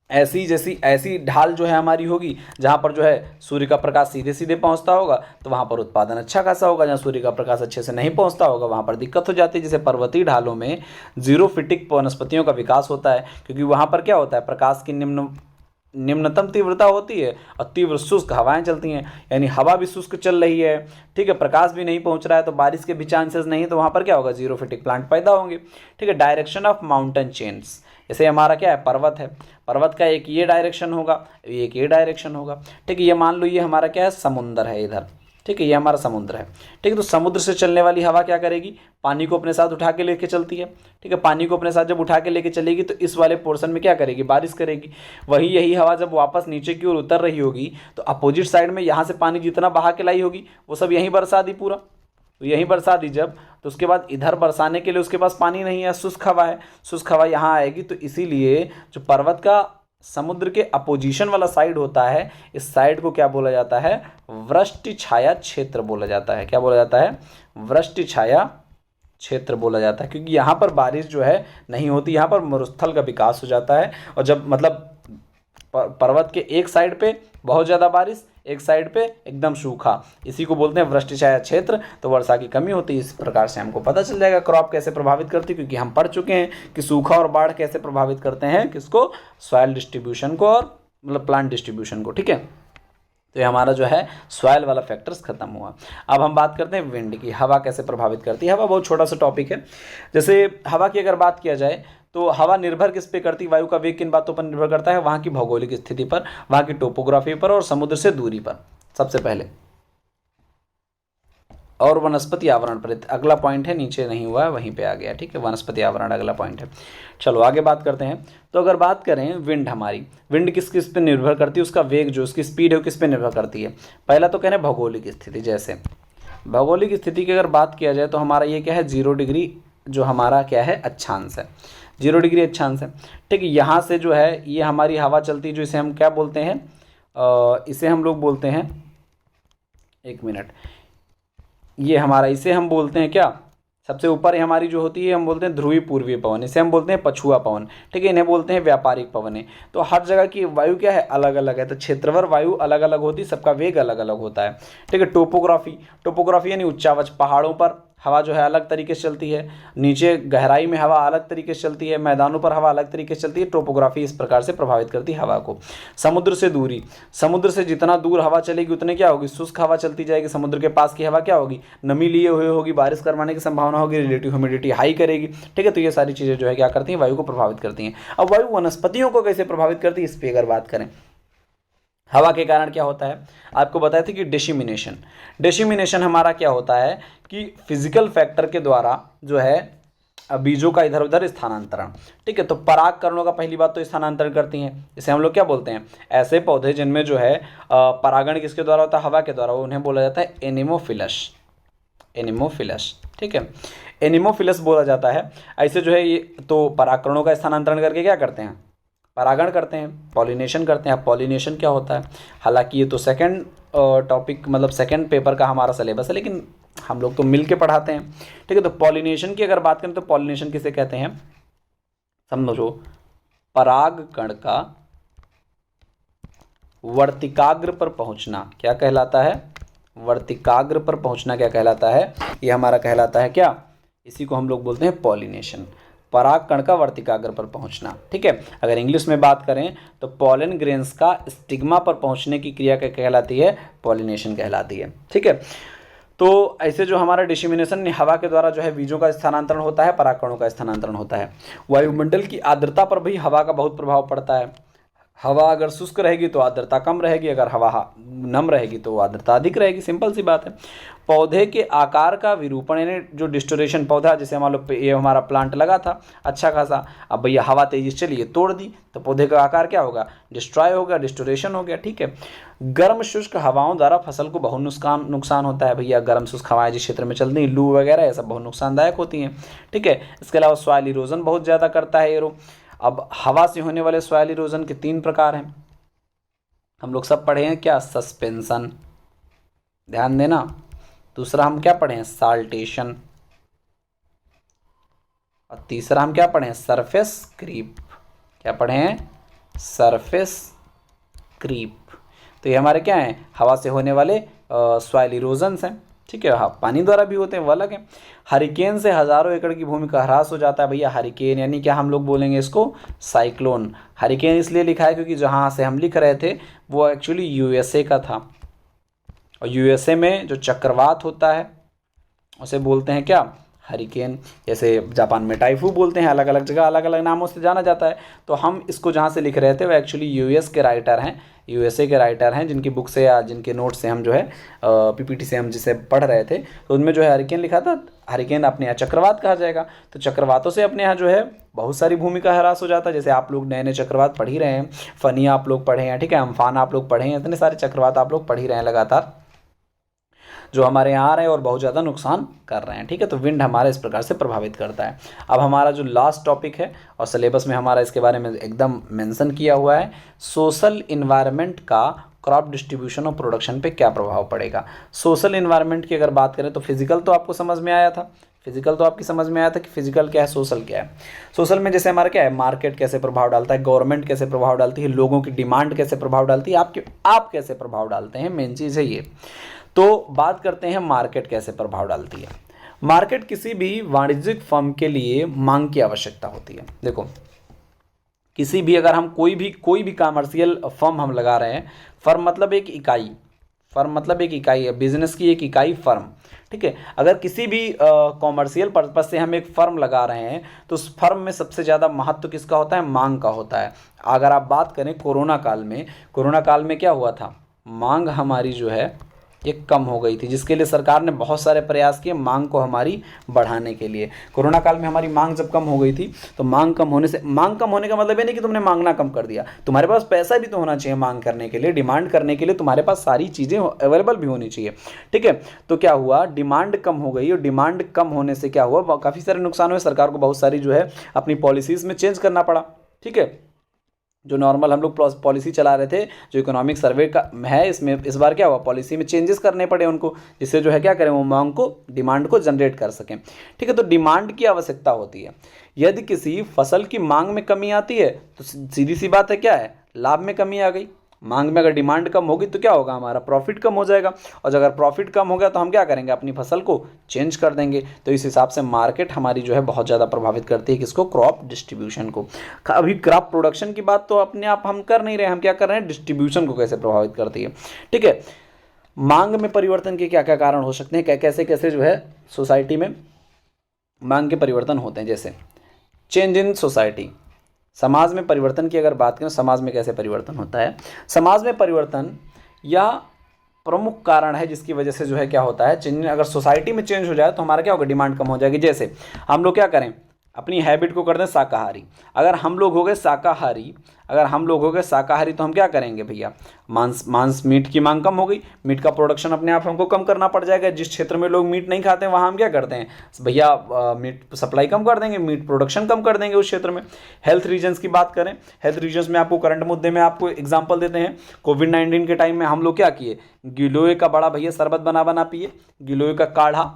ऐसी ढाल जो है हमारी होगी जहाँ पर जो है सूर्य का प्रकाश सीधे सीधे पहुँचता होगा, तो वहाँ पर उत्पादन अच्छा खासा होगा। जहाँ सूर्य का प्रकाश अच्छे से नहीं पहुँचता होगा वहाँ पर दिक्कत हो जाती है। जैसे पर्वतीय ढालों में जीरोफिटिक वनस्पतियों का विकास होता है, क्योंकि वहाँ पर क्या होता है, प्रकाश की निम्नतम तीव्रता होती है और तीव्र शुष्क हवाएं चलती हैं, यानी हवा भी शुष्क चल रही है, ठीक है, प्रकाश भी नहीं पहुंच रहा है, तो बारिश के भी चांसेस नहीं, तो वहाँ पर क्या होगा, जीरोफिटिक प्लांट पैदा होंगे। ठीक है, डायरेक्शन ऑफ माउंटेन चेन्स, जैसे हमारा क्या है, पर्वत है, पर्वत का एक ये डायरेक्शन होगा, एक ये डायरेक्शन होगा, ठीक है। ये मान लो ये हमारा क्या है, समुद्र है इधर, ठीक है, ये हमारा समुद्र है, ठीक है। तो समुद्र से चलने वाली हवा क्या करेगी, पानी को अपने साथ उठा के लेके चलती है, ठीक है। पानी को अपने साथ जब उठा के लेके चलेगी तो इस वाले पोर्शन में क्या करेगी, बारिश करेगी। वही यही हवा जब वापस नीचे की ओर उतर रही होगी तो अपोजिट साइड में यहाँ से पानी जितना बहा के लाई होगी वो सब यहीं बरसा दी पूरा, तो यहीं बरसा दी जब, तो उसके बाद इधर बरसाने के लिए उसके पास पानी नहीं है, शुष्क हवा है, शुष्क हवा यहाँ आएगी, तो इसीलिए जो पर्वत का समुद्र के अपोजिशन वाला साइड होता है, इस साइड को क्या बोला जाता है, वृष्टि छाया क्षेत्र बोला जाता है। क्या बोला जाता है, वृष्टि छाया क्षेत्र बोला जाता है, क्योंकि यहाँ पर बारिश जो है नहीं होती, यहाँ पर मरुस्थल का विकास हो जाता है। और जब मतलब पर्वत के एक साइड पे बहुत ज़्यादा बारिश, एक साइड पे एकदम सूखा, इसी को बोलते हैं वृष्टि छाया क्षेत्र, तो वर्षा की कमी होती है। इस प्रकार से हमको पता चल जाएगा क्रॉप कैसे प्रभावित करती है, क्योंकि हम पढ़ चुके हैं कि सूखा और बाढ़ कैसे प्रभावित करते हैं किसको, सॉइल डिस्ट्रीब्यूशन को और मतलब प्लांट डिस्ट्रीब्यूशन को। ठीक है, तो ये हमारा जो है सॉइल वाला फैक्टर्स खत्म हुआ। अब हम बात करते हैं विंड की, हवा कैसे प्रभावित करती है। हवा बहुत छोटा सा टॉपिक है। जैसे हवा की अगर बात किया जाए तो हवा निर्भर किस पे करती है, वायु का वेग किन बातों पर निर्भर करता है, वहाँ की भौगोलिक स्थिति पर, वहाँ की टोपोग्राफी पर और समुद्र से दूरी पर सबसे पहले, और वनस्पति आवरण पर। अगला पॉइंट है, नीचे नहीं हुआ है, वहीं पे आ गया, ठीक है, वनस्पति आवरण अगला पॉइंट है। चलो आगे बात करते हैं। तो अगर बात करें विंड, हमारी विंड किस किस पे निर्भर करती है, उसका वेग जो उसकी स्पीड है वो किस पे निर्भर करती है। पहला तो कह रहे हैं भौगोलिक स्थिति। जैसे भौगोलिक स्थिति की अगर बात किया जाए तो हमारा ये क्या है, 0 डिग्री जो हमारा क्या है, अक्षांश है, 0 डिग्री अक्षांश है, ठीक है। यहाँ से जो है ये हमारी हवा चलती है, जो इसे हम क्या बोलते हैं, इसे हम लोग बोलते हैं, एक मिनट, ये हमारा, इसे हम बोलते हैं क्या, सबसे ऊपर हमारी जो होती है हम बोलते हैं ध्रुवीय पूर्वीय पवन, इसे हम बोलते हैं पछुआ पवन, ठीक है। इन्हें बोलते हैं व्यापारिक पवन है। तो हर जगह की वायु क्या है, अलग अलग है, तो क्षेत्रवर वायु अलग अलग होती है, सबका वेग अलग अलग होता है, ठीक है। टोपोग्राफी यानी उच्चावच, पहाड़ों पर हवा जो है अलग तरीके से चलती है, नीचे गहराई में हवा अलग तरीके से चलती है, मैदानों पर हवा अलग तरीके से चलती है। टोपोग्राफी इस प्रकार से प्रभावित करती है हवा को। समुद्र से दूरी, समुद्र से जितना दूर हवा चलेगी उतने क्या होगी, शुष्क हवा चलती जाएगी। समुद्र के पास की हवा क्या होगी, नमी लिए हुए होगी, बारिश करवाने की संभावना होगी, रिलेटिव ह्यूमिडिटी हाई करेगी, ठीक है। तो ये सारी चीज़ें जो है क्या करती हैं, वायु को प्रभावित करती हैं। अब वायु वनस्पतियों को कैसे प्रभावित करती है, इस पर अगर बात करें, हवा के कारण क्या होता है, आपको बताया था कि डिसिमिनेशन हमारा क्या होता है कि फिजिकल फैक्टर के द्वारा जो है बीजों का इधर उधर स्थानांतरण। ठीक है, तो परागकणों का पहली बात तो स्थानांतरण करती हैं, इसे हम लोग क्या बोलते हैं, ऐसे पौधे जिनमें जो है परागण किसके द्वारा होता है, हवा के द्वारा, उन्हें बोला जाता है एनिमोफिलस। एनिमोफिलस, ठीक है, एनिमोफिलस बोला जाता है। ऐसे जो है ये तो परागकणों का स्थानांतरण करके क्या करते हैं, परागण करते हैं, पॉलिनेशन करते हैं। अब पॉलिनेशन क्या होता है, हालांकि ये तो सेकंड टॉपिक मतलब सेकंड पेपर का हमारा सिलेबस है, लेकिन हम लोग तो मिल के पढ़ाते हैं। ठीक है, तो पॉलिनेशन की अगर बात करें तो पॉलिनेशन किसे कहते हैं, समझो, परागकण का वर्तिकाग्र पर पहुंचना क्या कहलाता है, वर्तिकाग्र पर पहुंचना क्या कहलाता है, ये हमारा कहलाता है क्या, इसी को हम लोग बोलते हैं पॉलिनेशन, परागकण का वर्तिकाग्र पर पहुंचना। ठीक है, अगर इंग्लिश में बात करें तो पॉलन ग्रेन्स का स्टिग्मा पर पहुंचने की क्रिया क्या कहलाती है, पॉलिनेशन कहलाती है। ठीक है, तो ऐसे जो हमारा डिसेमिनेशन हवा के द्वारा जो है बीजों का स्थानांतरण होता है, परागकणों का स्थानांतरण होता है। वायुमंडल की आर्द्रता पर भी हवा का बहुत प्रभाव पड़ता है। हवा अगर शुष्क रहेगी तो आर्द्रता कम रहेगी, अगर हवा नम रहेगी तो आर्द्रता अधिक रहेगी, सिंपल सी बात है। पौधे के आकार का विरूपण यानी जो डिस्टोरेशन, पौधा जैसे मान लो ये हमारा प्लांट लगा था अच्छा खासा, अब भैया हवा तेजी से चली तोड़ दी तो पौधे का आकार क्या होगा, डिस्ट्रॉय होगा, डिस्टोरेशन हो गया। ठीक है, गर्म शुष्क हवाओं द्वारा फसल को बहुत नुकसान होता है भैया, गर्म शुष्क हवाएं जिस क्षेत्र में चलती हैं, लू वगैरह ये सब बहुत नुकसानदायक होती हैं। ठीक है, इसके अलावा सॉइल इरोजन बहुत ज़्यादा करता है एरो। अब हवा से होने वाले सॉइल इरोजन के 3 प्रकार हैं, हम लोग सब पढ़े हैं क्या, सस्पेंशन, ध्यान देना। दूसरा हम क्या पढ़े हैं, साल्टेशन, और तीसरा हम क्या पढ़े हैं, सरफेस क्रीप। क्या पढ़े हैं, सरफेस क्रीप। तो ये हमारे क्या हैं, हवा से होने वाले सॉइल इरोजन्स हैं। ठीक है, हाँ, पानी द्वारा भी होते हैं, वो अलग है। हरिकेन से हज़ारों एकड़ की भूमि का ह्रास हो जाता है भैया, हरिकेन यानी क्या हम लोग बोलेंगे इसको, साइक्लोन। हरिकेन इसलिए लिखा है क्योंकि जहाँ से हम लिख रहे थे वो एक्चुअली यूएसए का था, और यूएसए में जो चक्रवात होता है उसे बोलते हैं क्या, हरिकेन। जैसे जापान में टाइफू बोलते हैं, अलग अलग जगह अलग अलग नामों से जाना जाता है। तो हम इसको जहाँ से लिख रहे थे वो एक्चुअली यूएस के राइटर हैं, यूएसए के राइटर हैं, जिनकी बुक से या जिनके नोट से हम जो है पीपीटी से हम जिसे पढ़ रहे थे, तो उनमें जो है हरिकेन लिखा था। हरिकेन अपने यहाँ चक्रवात कहा जाएगा, तो चक्रवातों से अपने यहाँ जो है बहुत सारी भूमि का ह्रास हो जाता है। जैसे आप लोग नए नए चक्रवात पढ़ ही रहे हैं, फनी आप लोग पढ़े हैं, ठीक है, अम्फान आप लोग पढ़े हैं, इतने सारे चक्रवात आप लोग पढ़ ही रहे हैं लगातार, जो हमारे यहाँ आ रहे हैं और बहुत ज़्यादा नुकसान कर रहे हैं। ठीक है, तो विंड हमारा इस प्रकार से प्रभावित करता है। अब हमारा जो लास्ट टॉपिक है और सिलेबस में हमारा इसके बारे में एकदम मेंशन किया हुआ है, सोशल इन्वायरमेंट का क्रॉप डिस्ट्रीब्यूशन और प्रोडक्शन पे क्या प्रभाव पड़ेगा। सोशल इन्वायरमेंट की अगर बात करें तो फिजिकल तो आपको समझ में आया था, फिजिकल तो आपकी समझ में आया था कि फिजिकल क्या है, सोशल क्या है। सोशल में जैसे हमारा क्या है, मार्केट कैसे प्रभाव डालता है, गवर्नमेंट कैसे प्रभाव डालती है, लोगों की डिमांड कैसे प्रभाव डालती है, आप कैसे प्रभाव डालते हैं, मेन चीज़ है ये। तो बात करते हैं मार्केट कैसे प्रभाव डालती है। मार्केट किसी भी वाणिज्यिक फर्म के लिए मांग की आवश्यकता होती है। देखो, किसी भी अगर हम कोई भी कमर्शियल फर्म हम लगा रहे हैं, फर्म मतलब एक इकाई, फर्म मतलब एक इकाई है, बिजनेस की एक इकाई फर्म। ठीक है, अगर किसी भी कॉमर्शियल पर्पज से हम एक फर्म लगा रहे हैं तो उस फर्म में सबसे ज़्यादा महत्व किसका होता है, मांग का होता है। अगर आप बात करें कोरोना काल में क्या हुआ था, मांग हमारी जो है ये कम हो गई थी, जिसके लिए सरकार ने बहुत सारे प्रयास किए मांग को हमारी बढ़ाने के लिए। कोरोना काल में हमारी मांग जब कम हो गई थी तो मांग कम होने का मतलब ये नहीं कि तुमने मांगना कम कर दिया, तुम्हारे पास पैसा भी तो होना चाहिए मांग करने के लिए, डिमांड करने के लिए तुम्हारे पास सारी चीज़ें अवेलेबल भी होनी चाहिए। ठीक है, तो क्या हुआ, डिमांड कम हो गई, और डिमांड कम होने से क्या हुआ, काफ़ी सारे नुकसान हुए, सरकार को बहुत सारी जो है अपनी पॉलिसीज़ में चेंज करना पड़ा। ठीक है, जो नॉर्मल हम लोग पॉलिसी चला रहे थे, जो इकोनॉमिक सर्वे का है, इसमें इस बार क्या हुआ, पॉलिसी में चेंजेस करने पड़े उनको, जिससे जो है क्या करें, वो मांग को, डिमांड को जनरेट कर सकें। ठीक है, तो डिमांड की आवश्यकता होती है। यदि किसी फसल की मांग में कमी आती है तो सीधी सी बात है क्या है, लाभ में कमी आ गई। मांग में अगर डिमांड कम होगी तो क्या होगा, हमारा प्रॉफिट कम हो जाएगा, और अगर प्रॉफिट कम हो गया तो हम क्या करेंगे, अपनी फसल को चेंज कर देंगे। तो इस हिसाब से मार्केट हमारी जो है बहुत ज़्यादा प्रभावित करती है किसको, क्रॉप डिस्ट्रीब्यूशन को। अभी क्रॉप प्रोडक्शन की बात तो अपने आप हम कर नहीं रहे, हम क्या कर रहे हैं, डिस्ट्रीब्यूशन को कैसे प्रभावित करती है। ठीक है, मांग में परिवर्तन के क्या क्या कारण हो सकते हैं, कैसे कैसे जो है सोसाइटी में मांग के परिवर्तन होते हैं। जैसे चेंज इन सोसाइटी, समाज में परिवर्तन की अगर बात करें, समाज में कैसे परिवर्तन होता है। समाज में परिवर्तन या प्रमुख कारण है जिसकी वजह से जो है क्या होता है, चेंज, अगर सोसाइटी में चेंज हो जाए तो हमारा क्या होगा, डिमांड कम हो जाएगी। जैसे हम लोग क्या करें, अपनी हैबिट को कर दें शाकाहारी। अगर हम लोग हो गए शाकाहारी तो हम क्या करेंगे भैया, मांस मीट की मांग कम हो गई, मीट का प्रोडक्शन अपने आप हमको कम करना पड़ जाएगा। जिस क्षेत्र में लोग मीट नहीं खाते हैं वहाँ हम क्या करते हैं भैया, मीट सप्लाई कम कर देंगे, मीट प्रोडक्शन कम कर देंगे उस क्षेत्र में। हेल्थ रीजन्स की बात करें, हेल्थ रीजन्स में आपको करंट मुद्दे में आपको एग्जाम्पल देते हैं। कोविड-19 के टाइम में हम लोग क्या किए, गिलोय का बड़ा भैया शरबत बना पिए, गिलोय का काढ़ा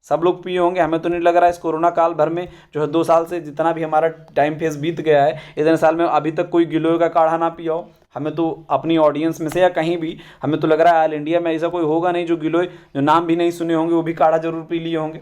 सब लोग पिए होंगे। हमें तो नहीं लग रहा है इस कोरोना काल भर में जो है 2 साल से जितना भी हमारा टाइम फेस बीत गया है, इतने साल में अभी तक कोई गिलोय का काढ़ा ना पिया हो। हमें तो अपनी ऑडियंस में से या कहीं भी हमें तो लग रहा है ऑल इंडिया में ऐसा कोई होगा नहीं जो गिलोय, जो नाम भी नहीं सुने होंगे वो भी काढ़ा जरूर पी लिए होंगे।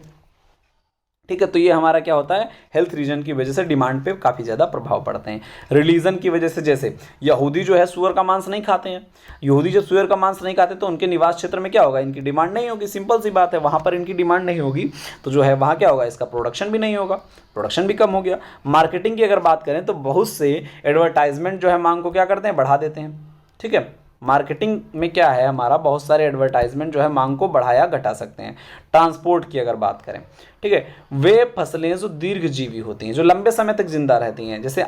ठीक है, तो ये हमारा क्या होता है, हेल्थ रीजन की वजह से डिमांड पे काफ़ी ज़्यादा प्रभाव पड़ते हैं। रिलीजन की वजह से, जैसे यहूदी जो है सुअर का मांस नहीं खाते हैं, यहूदी जब सुअर का मांस नहीं खाते तो उनके निवास क्षेत्र में क्या होगा, इनकी डिमांड नहीं होगी। सिंपल सी बात है, वहाँ पर इनकी डिमांड नहीं होगी तो जो है वहाँ क्या होगा, इसका प्रोडक्शन भी नहीं होगा, प्रोडक्शन भी कम हो गया। मार्केटिंग की अगर बात करें तो बहुत से एडवर्टाइजमेंट जो है मांग को क्या करते हैं, बढ़ा देते हैं। ठीक है, मार्केटिंग में क्या है हमारा, बहुत सारे एडवर्टाइजमेंट जो है मांग को बढ़ाया घटा सकते हैं। ट्रांसपोर्ट की अगर बात करें, ठीक है, वे फसलें जो दीर्घजीवी होती हैं, जो लंबे समय तक जिंदा रहती हैं, जैसे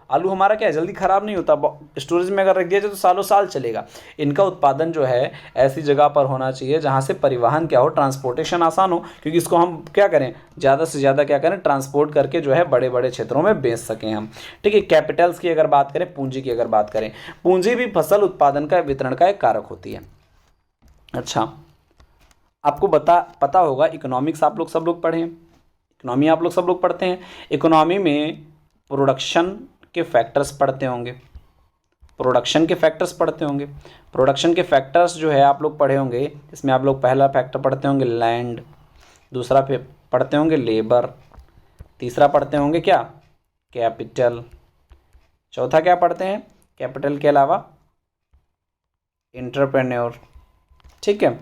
आलू हमारा क्या है, जल्दी खराब नहीं होता, स्टोरेज में अगर रख दिया जाए तो सालों साल चलेगा। इनका उत्पादन जो है ऐसी जगह पर होना चाहिए जहाँ से परिवहन क्या हो, ट्रांसपोर्टेशन आसान हो, क्योंकि इसको हम क्या करें, ज़्यादा से ज़्यादा क्या करें, ट्रांसपोर्ट करके जो है बड़े बड़े क्षेत्रों में बेच सकें हम। ठीक है, कैपिटल्स की अगर बात करें, पूंजी की अगर बात करें, पूंजी भी फसल उत्पादन का वितरण का एक कारक होती है। अच्छा, आपको पता होगा, इकोनॉमिक्स आप लोग सब लोग पढ़े हैं, इकोनॉमी आप लोग सब लोग पढ़ते हैं। इकोनॉमी में प्रोडक्शन के फैक्टर्स पढ़ते होंगे, प्रोडक्शन के फैक्टर्स जो है आप लोग पढ़े होंगे। इसमें आप लोग पहला फैक्टर पढ़ते होंगे लैंड, दूसरा पढ़ते होंगे लेबर, तीसरा पढ़ते होंगे क्या, कैपिटल, चौथा क्या पढ़ते हैं, कैपिटल के अलावा एंटरप्रेन्योर। ठीक है,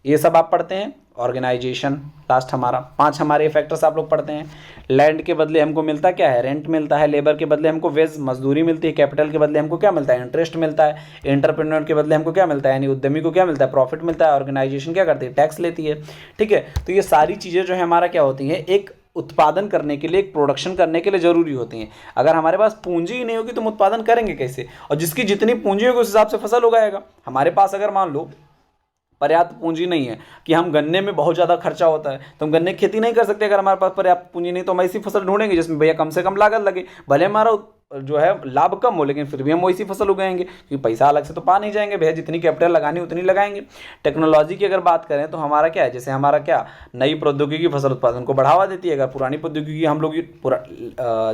ये सब आप पढ़ते हैं। ऑर्गेनाइजेशन लास्ट हमारा, 5 हमारे फैक्टर्स आप लोग पढ़ते हैं। लैंड के बदले हमको मिलता क्या है, रेंट मिलता है। लेबर के बदले हमको वेज मजदूरी मिलती है। कैपिटल के बदले हमको क्या मिलता है, इंटरेस्ट मिलता है। एंटरप्रेन्योर के बदले हमको क्या मिलता है, यानी उद्यमी को क्या मिलता है, प्रॉफिट मिलता है। ऑर्गेनाइजेशन क्या करती है, टैक्स लेती है। ठीक है, तो ये सारी चीज़ें जो है हमारा क्या होती हैं, एक उत्पादन करने के लिए, एक प्रोडक्शन करने के लिए जरूरी होती हैं। अगर हमारे पास पूंजी ही नहीं होगी तो हम उत्पादन करेंगे कैसे, और जिसकी जितनी पूंजी होगी उस हिसाब से फसल उगाएगा। हमारे पास अगर मान लो पर्याप्त पूंजी नहीं है कि हम गन्ने में बहुत ज़्यादा खर्चा होता है तो हम गन्ने की खेती नहीं कर सकते। अगर हमारे पास पर्याप्त पूंजी नहीं तो हम ऐसी फसल ढूंढेंगे जिसमें भैया कम से कम लागत लगे, भले हमारा जो है लाभ कम हो लेकिन फिर भी हम वैसी फसल उगाएंगे, क्योंकि पैसा अलग से तो पा नहीं जाएंगे भैया, जितनी कैपिटल लगानी उतनी लगाएंगे। टेक्नोलॉजी की अगर बात करें तो हमारा क्या है, जैसे हमारा क्या, नई प्रौद्योगिकी फसल उत्पादन को बढ़ावा देती है। अगर पुरानी प्रौद्योगिकी हम लोग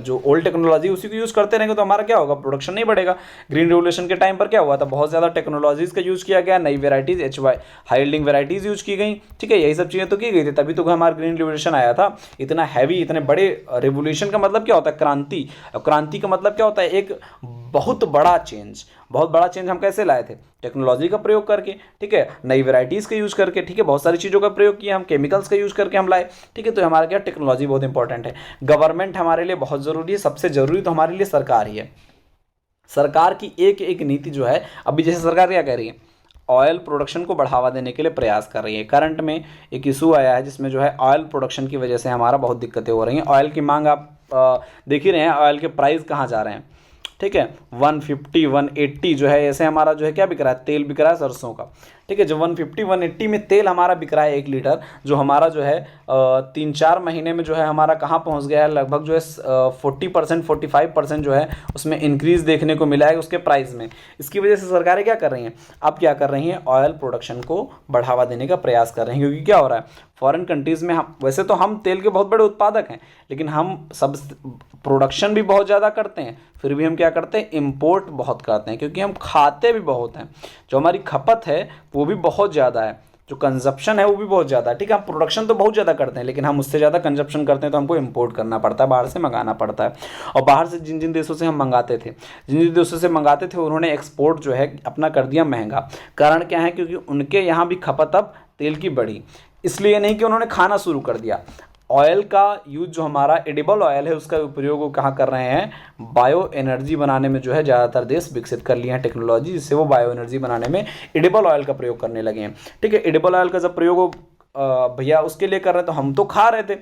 जो ओल्ड टेक्नोलॉजी उसी को यूज़ करते रहेंगे तो हमारा क्या होगा, प्रोडक्शन नहीं बढ़ेगा। ग्रीन रेवोल्यूशन के टाइम पर क्या हुआ था, बहुत ज़्यादा टेक्नोलॉजीज़ का यूज़ किया गया, नई varieties high yielding varieties use की गई। ठीक है, यही सब चीज़ें तो की गई थी, तभी तो हमारा ग्रीन रेवोल्यूशन आया था। इतना हैवी, इतने बड़े रेवोल्यूशन का मतलब क्या होता है, क्रांति। क्रांति का मतलब क्या होता है, एक बहुत बड़ा चेंज हम कैसे लाए थे, टेक्नोलॉजी का प्रयोग करके। ठीक है, नई वैरायटीज़ का यूज़ करके। ठीक है, बहुत सारी चीज़ों का प्रयोग किया, हम केमिकल्स का यूज़ करके हम लाए। ठीक है, तो हमारा क्या, टेक्नोलॉजी बहुत इंपॉर्टेंट है। गवर्नमेंट हमारे लिए बहुत ज़रूरी है, सबसे ज़रूरी तो हमारे लिए सरकार ही है। सरकार की एक एक नीति जो है, अभी जैसे सरकार क्या कह रही है, ऑयल प्रोडक्शन को बढ़ावा देने के लिए प्रयास कर रही है। करंट में एक इशू आया है जिसमें जो है ऑयल प्रोडक्शन की वजह से हमारा बहुत दिक्कतें हो रही हैं। ऑयल की मांग आप देख ही रहे हैं, ऑयल के प्राइस कहाँ जा रहे हैं। ठीक है, 150 180 जो है, ऐसे हमारा जो है क्या बिक रहा है, तेल बिक रहा है सरसों का। ठीक है, जो 150 180 में तेल हमारा बिक रहा है 1 लीटर, जो हमारा जो है 3-4 महीने में जो है हमारा कहाँ पहुँच गया है, लगभग जो है 40% 45% जो है उसमें इंक्रीज़ देखने को मिला है उसके प्राइस में। इसकी वजह से सरकारें क्या कर रही हैं, अब क्या कर रही हैं, ऑयल प्रोडक्शन को बढ़ावा देने का प्रयास कर रही हैं। क्योंकि क्या हो रहा है, फॉरेन कंट्रीज़ में हम, वैसे तो हम तेल के बहुत बड़े उत्पादक हैं, लेकिन हम सब प्रोडक्शन भी बहुत ज़्यादा करते हैं, फिर भी हम क्या करते हैं, इम्पोर्ट बहुत करते हैं, क्योंकि हम खाते भी बहुत हैं। जो हमारी खपत है वो भी बहुत ज़्यादा है, जो कंजप्शन है वो भी बहुत ज़्यादा है। ठीक है, हम प्रोडक्शन तो बहुत ज़्यादा करते हैं, लेकिन हम उससे ज़्यादा कंजप्शन करते हैं तो हमको इम्पोर्ट करना पड़ता है, बाहर से मंगाना पड़ता है। और बाहर से जिन जिन देशों से हम मंगाते थे, उन्होंने एक्सपोर्ट जो है अपना कर दिया महंगा। कारण क्या है, क्योंकि उनके यहाँ भी खपत अब तेल की बढ़ी, इसलिए नहीं कि उन्होंने खाना शुरू कर दिया। ऑयल का यूज, जो हमारा एडिबल ऑयल है, उसका उपयोग वो कहाँ कर रहे हैं, बायो एनर्जी बनाने में जो है ज़्यादातर देश विकसित कर लिए हैं टेक्नोलॉजी, जिससे वो बायो एनर्जी बनाने में एडिबल ऑयल का प्रयोग करने लगे हैं। ठीक है, एडिबल ऑयल का जब प्रयोग भैया उसके लिए कर रहे हैं तो हम तो खा रहे थे,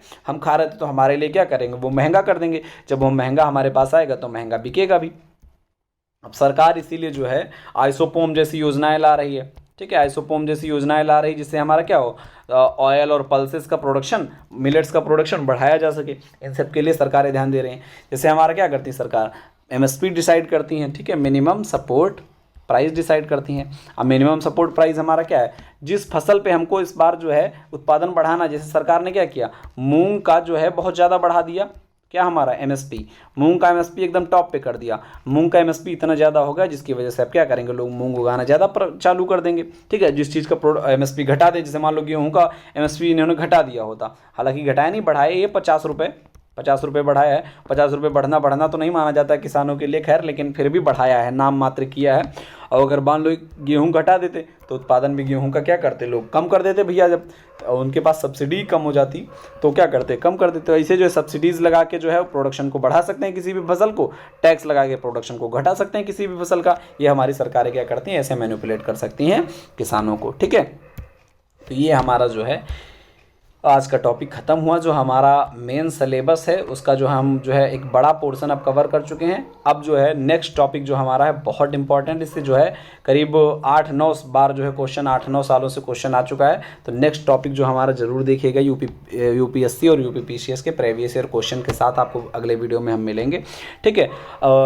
तो हमारे लिए क्या करेंगे, वो महंगा कर देंगे। जब वो महंगा हमारे पास आएगा तो महंगा बिकेगा भी। अब सरकार इसीलिए जो है आइसोपोम जैसी योजनाएं ला रही है, ठीक है, आइसोपोम जैसी योजनाएं ला रही है जिससे हमारा क्या हो, ऑयल और पल्सेस का प्रोडक्शन, मिलेट्स का प्रोडक्शन बढ़ाया जा सके। इन सब के लिए सरकारें ध्यान दे रही हैं। जैसे हमारा क्या करती है सरकार, एमएसपी डिसाइड करती हैं, ठीक है, मिनिमम सपोर्ट प्राइस डिसाइड करती हैं। अब मिनिमम सपोर्ट प्राइस हमारा क्या है, जिस फसल पे हमको इस बार जो है उत्पादन बढ़ाना, जैसे सरकार ने क्या किया, मूंग का जो है बहुत ज़्यादा बढ़ा दिया, क्या हमारा एमएसपी, मूंग का एमएसपी एकदम टॉप पे कर दिया। मूंग का एमएसपी इतना ज़्यादा होगा जिसकी वजह से अब क्या करेंगे, लोग मूंग उगाना ज़्यादा चालू कर देंगे, ठीक है। जिस चीज़ का एमएसपी घटा दे, जैसे मान लो गेहूँ का एमएसपी इन्होंने घटा दिया होता, हालांकि घटाया नहीं, बढ़ाया ये 50 रुपये बढ़ाया है। 50 रुपये बढ़ना तो नहीं माना जाता है किसानों के लिए, खैर, लेकिन फिर भी बढ़ाया है, नाम मात्र किया है। और अगर मान लो गेहूँ घटा देते तो उत्पादन भी गेहूँ का क्या करते, लोग कम कर देते भैया। जब उनके पास सब्सिडी कम हो जाती तो क्या करते, कम कर देते। तो ऐसे जो है सब्सिडीज़ लगा के जो है प्रोडक्शन को बढ़ा सकते हैं किसी भी फसल को, टैक्स लगा के प्रोडक्शन को घटा सकते हैं किसी भी फसल का। ये हमारी सरकारें क्या करती हैं, ऐसे मैनिपुलेट कर सकती हैं किसानों को, ठीक है। तो ये हमारा जो है आज का टॉपिक ख़त्म हुआ। जो हमारा मेन सिलेबस है उसका जो हम जो है एक बड़ा पोर्शन अब कवर कर चुके हैं। अब जो है नेक्स्ट टॉपिक जो हमारा है बहुत इंपॉर्टेंट, इससे जो है करीब 8-9 बार जो है क्वेश्चन, 8-9 सालों से क्वेश्चन आ चुका है। तो नेक्स्ट टॉपिक जो हमारा ज़रूर देखिएगा, यूपीएससी और यूपीपीसीएस के प्रीवियस ईयर क्वेश्चन के साथ आपको अगले वीडियो में हम मिलेंगे, ठीक है।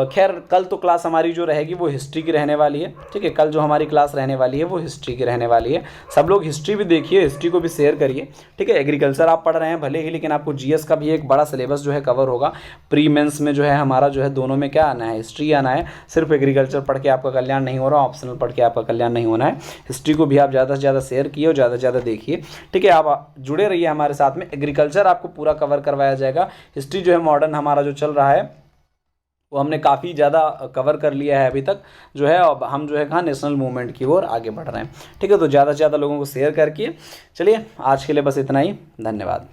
खैर कल तो क्लास हमारी जो रहेगी वो हिस्ट्री की रहने वाली है, ठीक है। कल जो हमारी क्लास रहने वाली है वो हिस्ट्री की रहने वाली है। सब लोग हिस्ट्री भी देखिए, हिस्ट्री को भी शेयर करिए, ठीक है। एग्रीकल्चर आप पढ़ रहे हैं भले ही, लेकिन आपको जीएस का भी एक बड़ा सिलेबस जो है कवर होगा। प्री मेंस में जो है हमारा जो है दोनों में क्या आना है, हिस्ट्री आना है। सिर्फ एग्रीकल्चर पढ़ के आपका कल्याण नहीं हो रहा, ऑप्शनल पढ़ के आपका कल्याण नहीं होना है। हिस्ट्री को भी आप ज़्यादा से ज़्यादा शेयर किए और ज़्यादा से ज़्यादा देखिए, ठीक है। आप जुड़े रहिए हमारे साथ में, एग्रीकल्चर आपको पूरा कवर करवाया जाएगा। हिस्ट्री जो है मॉडर्न हमारा जो चल रहा है वो हमने काफ़ी ज़्यादा कवर कर लिया है अभी तक जो है। अब हम जो है कहाँ नेशनल मूवमेंट की ओर आगे बढ़ रहे हैं, ठीक है। तो ज़्यादा से ज़्यादा लोगों को शेयर करके चलिए, आज के लिए बस इतना ही, धन्यवाद।